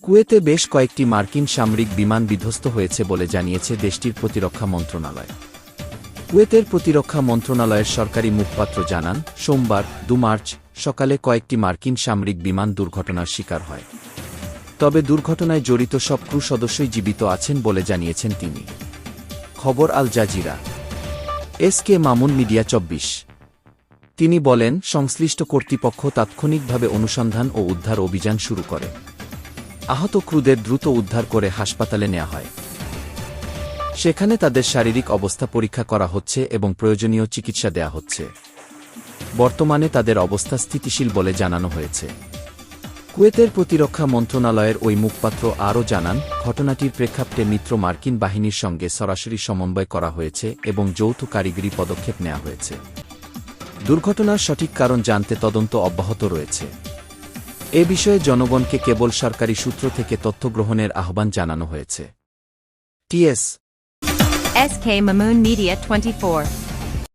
কুয়েতে বেশ কয়েকটি মার্কিন সামরিক বিমান বিধ্বস্ত হয়েছে বলে জানিয়েছে দেশটির প্রতিরক্ষা মন্ত্রণালয়। কুয়েতের প্রতিরক্ষা মন্ত্রণালয়ের সরকারি মুখপাত্র জানান, সোমবার ২ মার্চ সকালে কয়েকটি মার্কিন সামরিক বিমান দুর্ঘটনার শিকার হয়। তবে দুর্ঘটনায় জড়িত সব ক্রু সদস্যই জীবিত আছেন বলে জানিয়েছেন তিনি। খবর Al Jazeera. SK Mamun, media ২৪। তিনি বলেন, সংশ্লিষ্ট কর্তৃপক্ষ তাৎক্ষণিকভাবে অনুসন্ধান ও উদ্ধার অভিযান শুরু করে। আহত ক্রুদের দ্রুত উদ্ধার করে হাসপাতালে নেওয়া হয়। সেখানে তাদের শারীরিক অবস্থা পরীক্ষা করা হচ্ছে এবং প্রয়োজনীয় চিকিৎসা দেয়া হচ্ছে। বর্তমানে তাদের অবস্থা স্থিতিশীল বলে জানানো হয়েছে। কুয়েতের প্রতিরক্ষা মন্ত্রণালয়ের ওই মুখপাত্র আরও জানান, ঘটনাটির প্রেক্ষাপটে মিত্র মার্কিন বাহিনীর সঙ্গে সরাসরি সমন্বয় করা হয়েছে এবং যৌথ কারিগরি পদক্ষেপ নেওয়া হয়েছে। দুর্ঘটনার সঠিক কারণ জানতে তদন্ত অব্যাহত রয়েছে। এ বিষয়ে জনগণকে কেবল সরকারি সূত্র থেকে তথ্য গ্রহণের আহ্বান জানানো হয়েছে। T S SK Mamoon Media 24